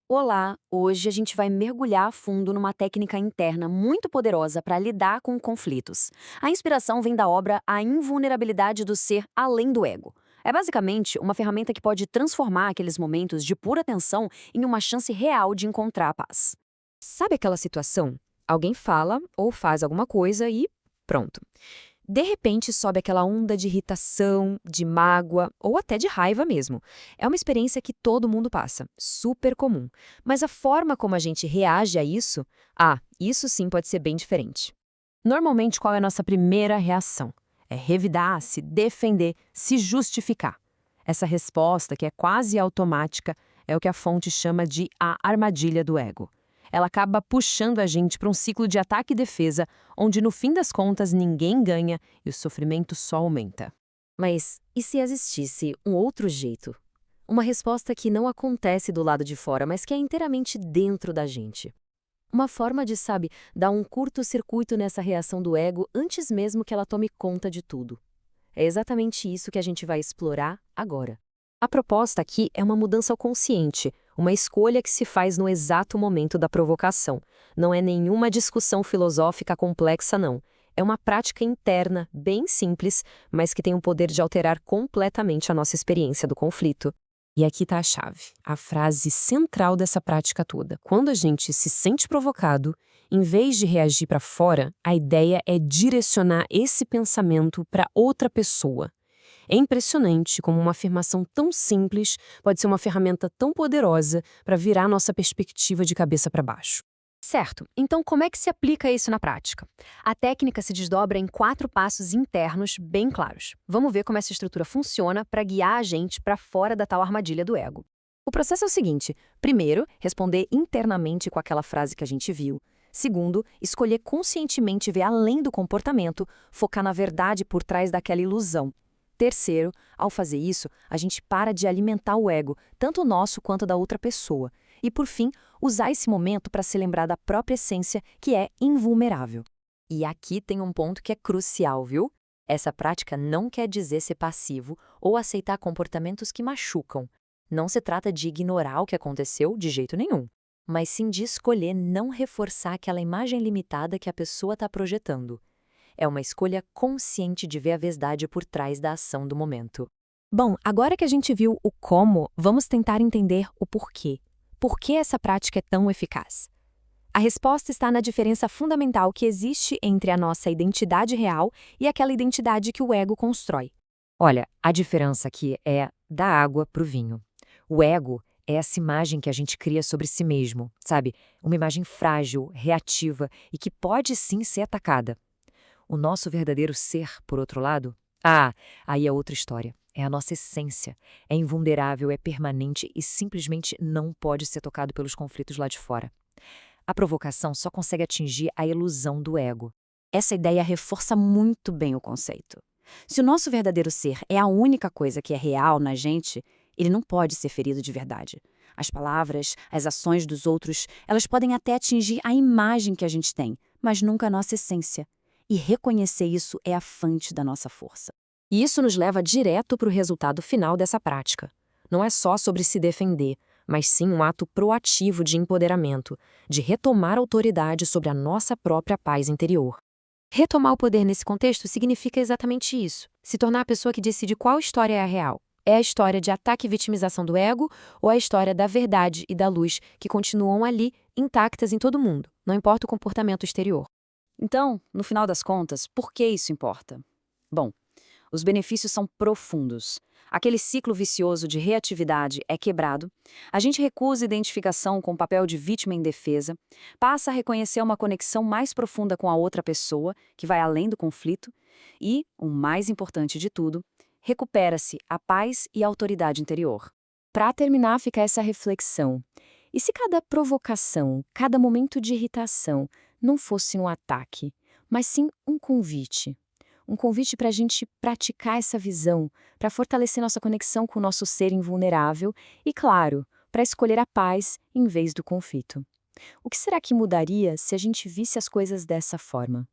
Olá! Hoje a gente vai mergulhar a fundo numa técnica interna muito poderosa para lidar com conflitos. A inspiração vem da obra A Invulnerabilidade do Ser Além do Ego. É basicamente uma ferramenta que pode transformar aqueles momentos de pura tensão em uma chance real de encontrar a paz. Sabe aquela situação? Alguém fala ou faz alguma coisa e pronto. De repente sobe aquela onda de irritação, de mágoa ou até de raiva mesmo. É uma experiência que todo mundo passa, super comum. Mas a forma como a gente reage a isso, isso sim pode ser bem diferente. Normalmente, qual é a nossa primeira reação? É revidar, se defender, se justificar. Essa resposta, que é quase automática, é o que a fonte chama de a armadilha do ego. Ela acaba puxando a gente para um ciclo de ataque e defesa, onde no fim das contas ninguém ganha e o sofrimento só aumenta. Mas e se existisse um outro jeito? Uma resposta que não acontece do lado de fora, mas que é inteiramente dentro da gente. Uma forma de, dar um curto-circuito nessa reação do ego antes mesmo que ela tome conta de tudo. É exatamente isso que a gente vai explorar agora. A proposta aqui é uma mudança consciente, uma escolha que se faz no exato momento da provocação. Não é nenhuma discussão filosófica complexa, não. É uma prática interna, bem simples, mas que tem o poder de alterar completamente a nossa experiência do conflito. E aqui está a chave, a frase central dessa prática toda. Quando a gente se sente provocado, em vez de reagir para fora, a ideia é direcionar esse pensamento para outra pessoa. É impressionante como uma afirmação tão simples pode ser uma ferramenta tão poderosa para virar nossa perspectiva de cabeça para baixo. Certo, então como é que se aplica isso na prática? A técnica se desdobra em 4 passos internos bem claros. Vamos ver como essa estrutura funciona para guiar a gente para fora da tal armadilha do ego. O processo é o seguinte: primeiro, responder internamente com aquela frase que a gente viu. Segundo, escolher conscientemente ver além do comportamento, focar na verdade por trás daquela ilusão. Terceiro, ao fazer isso, a gente para de alimentar o ego, tanto o nosso quanto da outra pessoa. E, por fim, usar esse momento para se lembrar da própria essência, que é invulnerável. E aqui tem um ponto que é crucial, viu? Essa prática não quer dizer ser passivo ou aceitar comportamentos que machucam. Não se trata de ignorar o que aconteceu de jeito nenhum, mas sim de escolher não reforçar aquela imagem limitada que a pessoa está projetando. É uma escolha consciente de ver a verdade por trás da ação do momento. Bom, agora que a gente viu o como, vamos tentar entender o porquê. Por que essa prática é tão eficaz? A resposta está na diferença fundamental que existe entre a nossa identidade real e aquela identidade que o ego constrói. Olha, a diferença aqui é da água para o vinho. O ego é essa imagem que a gente cria sobre si mesmo, sabe? Uma imagem frágil, reativa e que pode sim ser atacada. O nosso verdadeiro ser, por outro lado, aí é outra história. É a nossa essência. É invulnerável, é permanente e simplesmente não pode ser tocado pelos conflitos lá de fora. A provocação só consegue atingir a ilusão do ego. Essa ideia reforça muito bem o conceito. Se o nosso verdadeiro ser é a única coisa que é real na gente, ele não pode ser ferido de verdade. As palavras, as ações dos outros, elas podem até atingir a imagem que a gente tem, mas nunca a nossa essência. E reconhecer isso é a fonte da nossa força. E isso nos leva direto para o resultado final dessa prática. Não é só sobre se defender, mas sim um ato proativo de empoderamento, de retomar autoridade sobre a nossa própria paz interior. Retomar o poder nesse contexto significa exatamente isso: se tornar a pessoa que decide qual história é a real. É a história de ataque e vitimização do ego ou a história da verdade e da luz que continuam ali, intactas em todo mundo, não importa o comportamento exterior. Então, no final das contas, por que isso importa? Bom, os benefícios são profundos. Aquele ciclo vicioso de reatividade é quebrado, a gente recusa identificação com o papel de vítima em defesa, passa a reconhecer uma conexão mais profunda com a outra pessoa, que vai além do conflito, e, o mais importante de tudo, recupera-se a paz e a autoridade interior. Para terminar, fica essa reflexão. E se cada provocação, cada momento de irritação, não fosse um ataque, mas sim um convite? Um convite para a gente praticar essa visão, para fortalecer nossa conexão com o nosso ser invulnerável e, claro, para escolher a paz em vez do conflito. O que será que mudaria se a gente visse as coisas dessa forma?